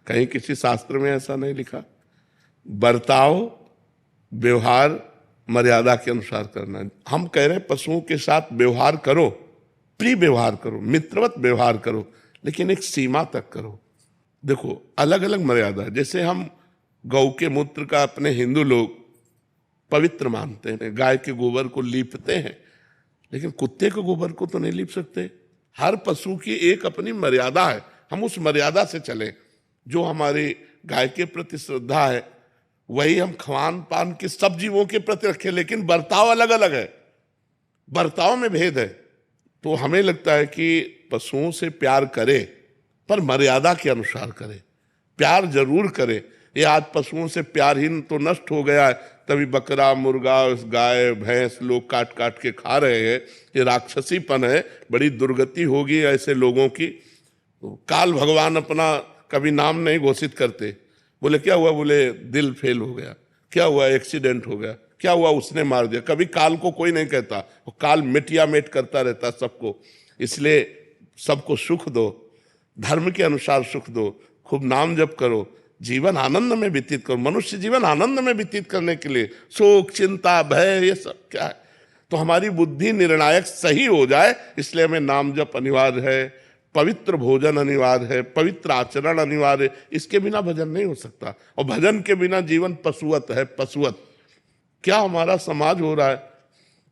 कहीं किसी शास्त्र में ऐसा नहीं लिखा। बर्ताव व्यवहार मर्यादा के अनुसार करना है। हम कह रहे हैं पशुओं के साथ व्यवहार करो, प्रिय व्यवहार करो, मित्रवत व्यवहार करो, लेकिन एक सीमा तक करो। देखो अलग अलग मर्यादा है। जैसे हम गौ के मूत्र का अपने हिंदू लोग पवित्र मानते हैं, गाय के गोबर को लीपते हैं, लेकिन कुत्ते के गोबर को तो नहीं लीप सकते। हर पशु की एक अपनी मर्यादा है, हम उस मर्यादा से चलें। जो हमारी गाय के प्रति श्रद्धा है वही हम खान पान के सब जीवों के प्रति रखें, लेकिन बर्ताव अलग अलग है, बर्ताव में भेद है। तो हमें लगता है कि पशुओं से प्यार करे, पर मर्यादा के अनुसार करे। प्यार जरूर करे। ये आज पशुओं से प्यार ही तो नष्ट हो गया है, तभी बकरा मुर्गा गाय भैंस लोग काट काट के खा रहे हैं। ये राक्षसीपन है, बड़ी दुर्गति होगी ऐसे लोगों की। तो काल भगवान अपना कभी नाम नहीं घोषित करते। बोले क्या हुआ, बोले दिल फेल हो गया, क्या हुआ एक्सीडेंट हो गया, क्या हुआ उसने मार दिया। कभी काल को कोई नहीं कहता, वो काल मिटिया मेट करता रहता सबको। इसलिए सबको सुख दो, धर्म के अनुसार सुख दो, खूब नाम जप करो, जीवन आनंद में व्यतीत करो। मनुष्य जीवन आनंद में व्यतीत करने के लिए शोक चिंता भय ये सब क्या है। तो हमारी बुद्धि निर्णायक सही हो जाए, इसलिए हमें नाम जप अनिवार्य है, पवित्र भोजन अनिवार्य है, पवित्र आचरण अनिवार्य है। इसके बिना भजन नहीं हो सकता, और भजन के बिना जीवन पशुवत है, पशुवत। क्या हमारा समाज हो रहा है,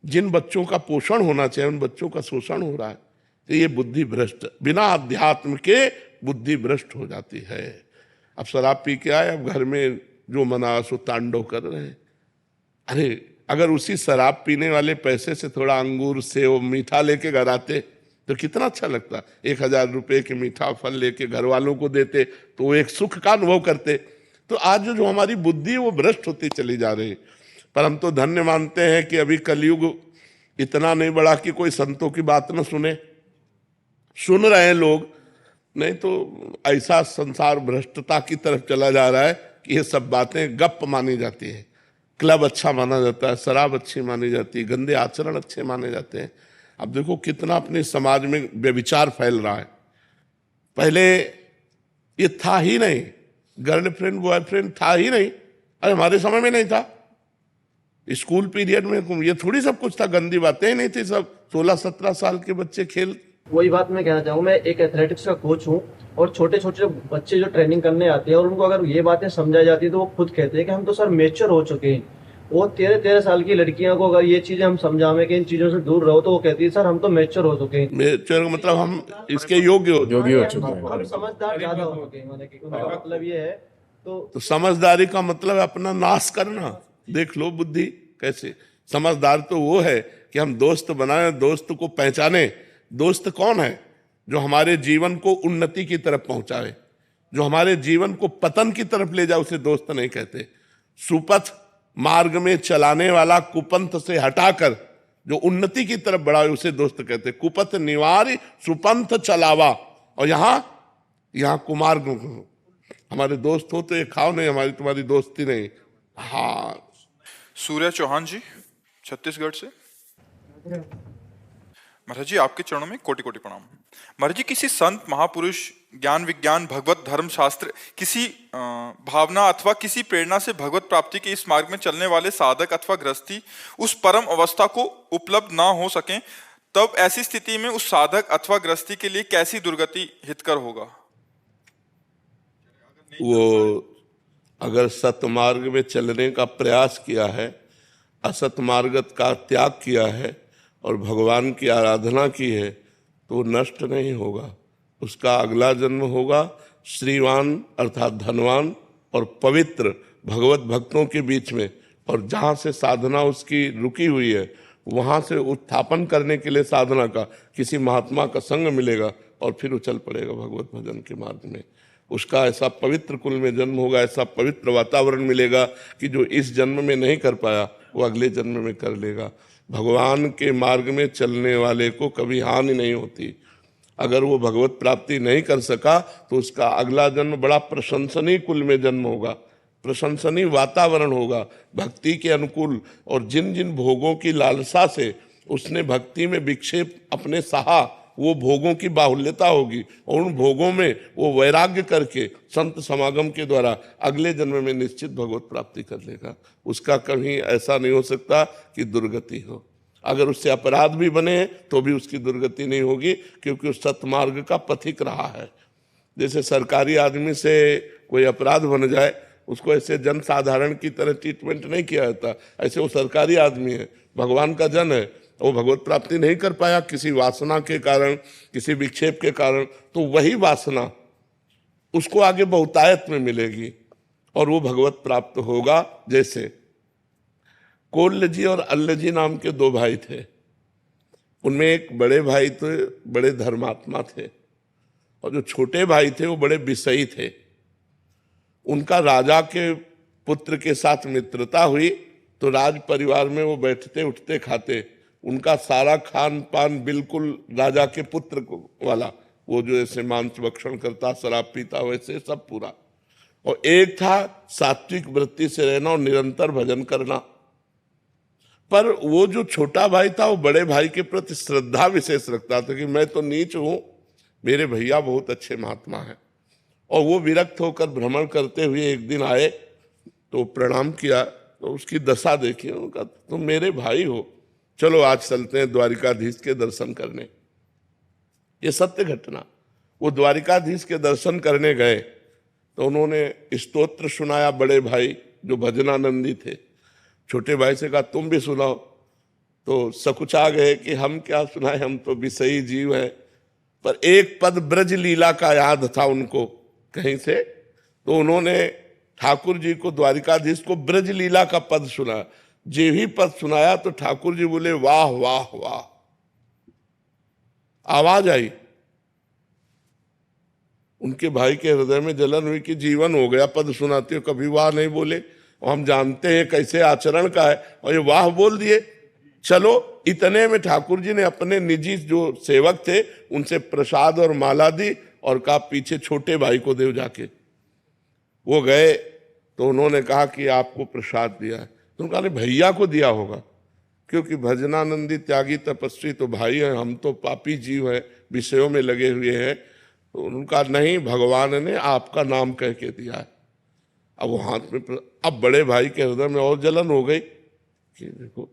जिन बच्चों का पोषण होना चाहिए उन बच्चों का शोषण हो रहा है। तो ये बुद्धि भ्रष्ट, बिना अध्यात्म के बुद्धि भ्रष्ट हो जाती है। अब शराब पी के आए, अब घर में जो मना सो तांडव कर रहे हैं। अरे अगर उसी शराब पीने वाले पैसे से थोड़ा अंगूर सेव मीठा लेके घर आते तो कितना अच्छा लगता। 1,000 रुपए के मीठा फल लेके घर वालों को देते तो वो एक सुख का अनुभव करते। तो आज जो हमारी बुद्धि है वो भ्रष्ट होती चली जा रही। पर हम तो धन्य मानते हैं कि अभी कलयुग इतना नहीं बढ़ा कि कोई संतों की बात न सुने। सुन रहे हैं लोग, नहीं तो ऐसा संसार भ्रष्टता की तरफ चला जा रहा है कि ये सब बातें गप मानी जाती है। क्लब अच्छा माना जाता है, शराब अच्छी मानी जाती है, गंदे आचरण अच्छे माने जाते हैं। अब देखो कितना अपने समाज में व्यभिचार फैल रहा है। पहले ये था ही नहीं, गर्लफ्रेंड बॉयफ्रेंड था ही नहीं। अरे हमारे समय में नहीं था, स्कूल पीरियड में ये थोड़ी सब कुछ था, गंदी बातें ही नहीं थी, सब 16-17 साल के बच्चे खेल। वही बात मैं कहना चाहूँ, मैं एक एथलेटिक्स का कोच हूँ, और छोटे छोटे जो बच्चे जो ट्रेनिंग करने आते हैं और उनको अगर ये बातें समझाई जाती है तो वो खुद कहते हैं कि हम तो सर मेच्योर हो चुके हैं। वो 13-13 साल की लड़कियों को अगर ये चीजें हम समझावें कि इन चीजों से दूर रहो, तो वो कहती है सर हम तो मेच्योर हो चुके हैं। मेच्योर का मतलब हम इसके योग्य हो चुके हैं। हम समझदार ज्यादा हो चुके हैं, माने कि उनका मतलब ये है। तो समझदारी का मतलब अपना नाश करना। देख लो बुद्धि कैसे। समझदार तो वो है कि हम दोस्त बनाए, दोस्त को पहचाने। दोस्त कौन है? जो हमारे जीवन को उन्नति की तरफ पहुंचाए, जो हमारे जीवन को पतन की तरफ ले जाए, उसे दोस्त नहीं कहते। सुपथ मार्ग में चलाने वाला, कुपंथ से हटाकर जो उन्नति की तरफ बढ़ाए, उसे दोस्त कहते। कुपथ निवारी सुपंथ चलावा। और यहाँ कुमार्ग हमारे दोस्त हो तो ये खाओ नहीं, हमारी तुम्हारी दोस्ती नहीं। हाँ, सूर्य चौहान जी छत्तीसगढ़ से। महाराज जी आपके चरणों में कोटि कोटि प्रणाम। महाराज जी किसी संत महापुरुष, ज्ञान विज्ञान भगवत धर्म शास्त्र, किसी भावना अथवा किसी प्रेरणा से भगवत प्राप्ति के इस मार्ग में चलने वाले साधक अथवा गृहस्थी उस परम अवस्था को उपलब्ध ना हो सके, तब ऐसी स्थिति में उस साधक अथवा गृहस्थी के लिए कैसी दुर्गति हितकर होगा? वो अगर सतमार्ग में चलने का प्रयास किया है, असत मार्ग का त्याग किया है और भगवान की आराधना की है तो वो नष्ट नहीं होगा। उसका अगला जन्म होगा श्रीवान अर्थात धनवान और पवित्र भगवत भक्तों के बीच में, और जहाँ से साधना उसकी रुकी हुई है वहाँ से उत्थापन करने के लिए साधना का किसी महात्मा का संग मिलेगा और फिर उछल पड़ेगा भगवत भजन के मार्ग में। उसका ऐसा पवित्र कुल में जन्म होगा, ऐसा पवित्र वातावरण मिलेगा कि जो इस जन्म में नहीं कर पाया वो अगले जन्म में कर लेगा। भगवान के मार्ग में चलने वाले को कभी हानि नहीं होती। अगर वो भगवत प्राप्ति नहीं कर सका तो उसका अगला जन्म बड़ा प्रशंसनीय कुल में जन्म होगा, प्रशंसनीय वातावरण होगा भक्ति के अनुकूल। और जिन जिन भोगों की लालसा से उसने भक्ति में विक्षेप अपने सहा, वो भोगों की बाहुल्यता होगी और उन भोगों में वो वैराग्य करके संत समागम के द्वारा अगले जन्म में निश्चित भगवत प्राप्ति कर लेगा। उसका कभी ऐसा नहीं हो सकता कि दुर्गति हो। अगर उससे अपराध भी बने तो भी उसकी दुर्गति नहीं होगी, क्योंकि उस सतमार्ग का पथिक रहा है। जैसे सरकारी आदमी से कोई अपराध बन जाए उसको ऐसे जन साधारण की तरह ट्रीटमेंट नहीं किया जाता, ऐसे वो सरकारी आदमी है, भगवान का जन है, वो भगवत प्राप्ति नहीं कर पाया किसी वासना के कारण, किसी विक्षेप के कारण, तो वही वासना उसको आगे बहुतायत में मिलेगी और वो भगवत प्राप्त होगा। जैसे कोल्य जी और अल्ल जी नाम के दो भाई थे, उनमें एक बड़े भाई तो बड़े धर्मात्मा थे और जो छोटे भाई थे वो बड़े विषयी थे। उनका राजा के पुत्र के साथ मित्रता हुई तो राज परिवार में वो बैठते उठते खाते, उनका सारा खान पान बिल्कुल राजा के पुत्र को वाला, वो जो ऐसे मांस भक्षण करता, शराब पीता, वैसे सब पूरा। और एक था सात्विक वृत्ति से रहना और निरंतर भजन करना। पर वो जो छोटा भाई था वो बड़े भाई के प्रति श्रद्धा विशेष रखता था कि मैं तो नीच हूं, मेरे भैया बहुत अच्छे महात्मा हैं। और वो विरक्त होकर भ्रमण करते हुए एक दिन आए तो प्रणाम किया तो उसकी दशा देखी, उनका तुम मेरे भाई हो, चलो आज चलते हैं द्वारिकाधीश के दर्शन करने। ये सत्य घटना। वो द्वारिकाधीश के दर्शन करने गए तो उन्होंने स्तोत्र सुनाया, बड़े भाई जो भजनानंदी थे। छोटे भाई से कहा तुम भी सुनाओ, तो सकुचा गए कि हम क्या सुनाए, हम तो विषयी जीव हैं। पर एक पद ब्रज लीला का याद था उनको कहीं से, तो उन्होंने ठाकुर जी को, द्वारिकाधीश को ब्रज लीला का पद सुनाया। जे ही पद सुनाया तो ठाकुर जी बोले वाह वाह वाह, आवाज आई। उनके भाई के हृदय में जलन हुई कि जीवन हो गया, पद सुनाते हो कभी वाह नहीं बोले, और हम जानते हैं कैसे आचरण का है और ये वाह बोल दिए। चलो, इतने में ठाकुर जी ने अपने निजी जो सेवक थे उनसे प्रसाद और माला दी और कहा पीछे छोटे भाई को दे जाके। वो गए तो उन्होंने कहा कि आपको प्रसाद दिया है। तो उन्होंने कहा भैया को दिया होगा, क्योंकि भजनानंदी त्यागी तपस्वी तो भाई हैं, हम तो पापी जीव हैं, विषयों में लगे हुए हैं। तो उनका नहीं, भगवान ने आपका नाम कह के दिया है। अब वो हाथ में, अब बड़े भाई के हृदय में और जलन हो गई कि देखो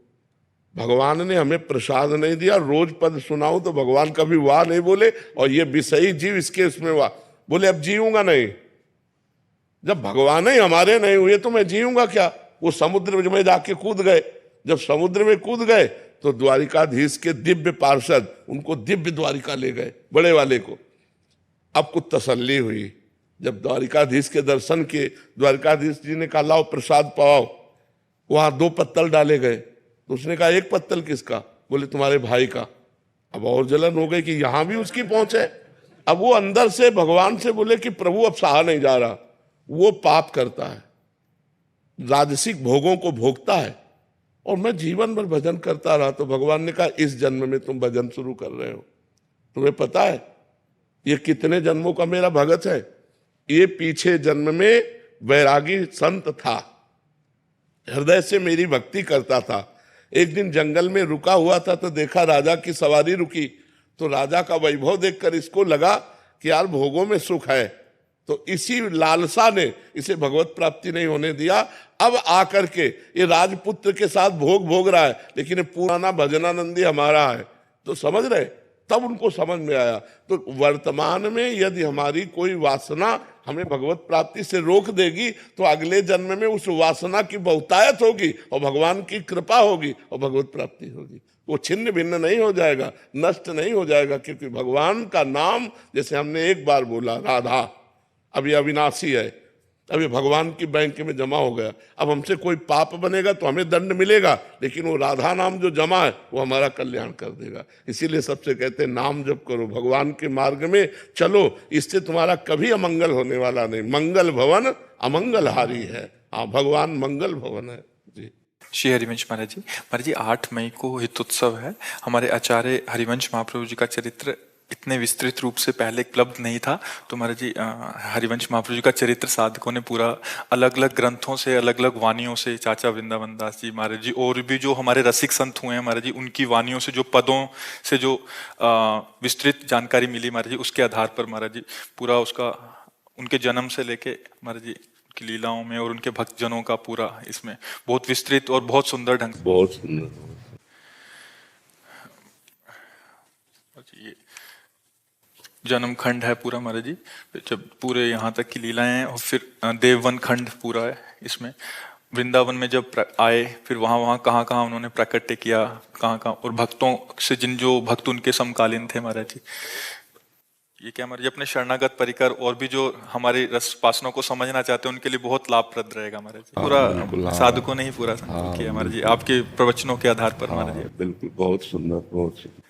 भगवान ने हमें प्रसाद नहीं दिया, रोज पद सुनाऊं तो भगवान कभी वाह नहीं बोले, और ये विषयी जीव इसके उसमें वाह बोले। अब जीऊंगा नहीं, जब भगवान ही हमारे नहीं हुए तो मैं जीऊंगा क्या। वो समुद्र में जाके कूद गए। जब समुद्र में कूद गए तो द्वारिकाधीश के दिव्य पार्षद उनको दिव्य द्वारिका ले गए, बड़े वाले को। अब कुछ तसल्ली हुई। जब द्वारिकाधीश के दर्शन किए, द्वारिकाधीश जी ने कहा लाओ प्रसाद पाओ। वहां 2 पत्तल डाले गए, तो उसने कहा 1 पत्तल किसका? बोले तुम्हारे भाई का। अब और जलन हो गई कि यहां भी उसकी पहुंच है। अब वो अंदर से भगवान से बोले कि प्रभु अब सहा नहीं जा रहा। वो पाप करता है, राजसिक भोगों को भोगता है, और मैं जीवन भर भजन करता रहा। तो भगवान ने कहा इस जन्म में तुम भजन शुरू कर रहे हो, तुम्हें पता है ये कितने जन्मों का मेरा भगत है? ये पीछे जन्म में वैरागी संत था, हृदय से मेरी भक्ति करता था। एक दिन जंगल में रुका हुआ था तो देखा राजा की सवारी रुकी, तो राजा का वैभव देखकर इसको लगा कि यार भोगों में सुख है, तो इसी लालसा ने इसे भगवत प्राप्ति नहीं होने दिया। अब आकर के ये राजपुत्र के साथ भोग भोग रहा है, लेकिन ये पुराना भजनानंदी हमारा है। तो समझ रहे, तब उनको समझ में आया। तो वर्तमान में यदि हमारी कोई वासना हमें भगवत प्राप्ति से रोक देगी तो अगले जन्म में उस वासना की बहुतायत होगी और भगवान की कृपा होगी और भगवत प्राप्ति होगी। वो छिन्न भिन्न नहीं हो जाएगा, नष्ट नहीं हो जाएगा, क्योंकि भगवान का नाम जैसे हमने एक बार बोला राधा, अभी अविनाशी है, अभी भगवान की बैंक में जमा हो गया। अब हमसे कोई पाप बनेगा तो हमें दंड मिलेगा, लेकिन वो राधा नाम जो जमा है वो हमारा कल्याण कर देगा। इसीलिए सबसे कहते हैं नाम जप करो, भगवान के मार्ग में चलो, इससे तुम्हारा कभी अमंगल होने वाला नहीं। मंगल भवन अमंगल हारी है। हाँ, भगवान मंगल भवन है जी। श्री हरिवंश महाराज जी 8 मई को हितोत्सव है। हमारे आचार्य हरिवंश महाप्रभु जी का चरित्र इतने विस्तृत रूप से पहले उपलब्ध नहीं था। तो महाराज जी हरिवंश महाप्रभु जी का चरित्र साधकों ने पूरा अलग अलग ग्रंथों से, अलग अलग वाणियों से, चाचा वृंदावन दास जी महाराज जी और भी जो हमारे रसिक संत हुए हैं महाराज जी, उनकी वाणियों से, जो पदों से जो विस्तृत जानकारी मिली महाराज जी, उसके आधार पर महाराज जी पूरा उसका उनके जन्म से लेके महाराज जी की लीलाओं में और उनके भक्तजनों का पूरा इसमें बहुत विस्तृत और बहुत सुंदर ढंग से, बहुत सुंदर ये जन्म खंड है पूरा महाराज जी, जब पूरे यहाँ तक की लीलाएं हैं। और फिर देववन खंड पूरा है इसमें। वृंदावन में जब आए, फिर वहाँ कहाँ कहाँ उन्होंने प्राकट्य किया, कहाँ कहाँ, और भक्तों से जो भक्त उनके समकालीन थे महाराज जी। ये क्या महाराज जी अपने शरणागत परिकर और भी जो हमारे रस वासनों को समझना चाहते हैं उनके लिए बहुत लाभप्रद रहेगा महाराज जी। पूरा साधकों ने ही पूरा किया महाराज जी आपके प्रवचनों के आधार पर महाराज जी। बिल्कुल, बहुत सुंदर, बहुत सुंदर।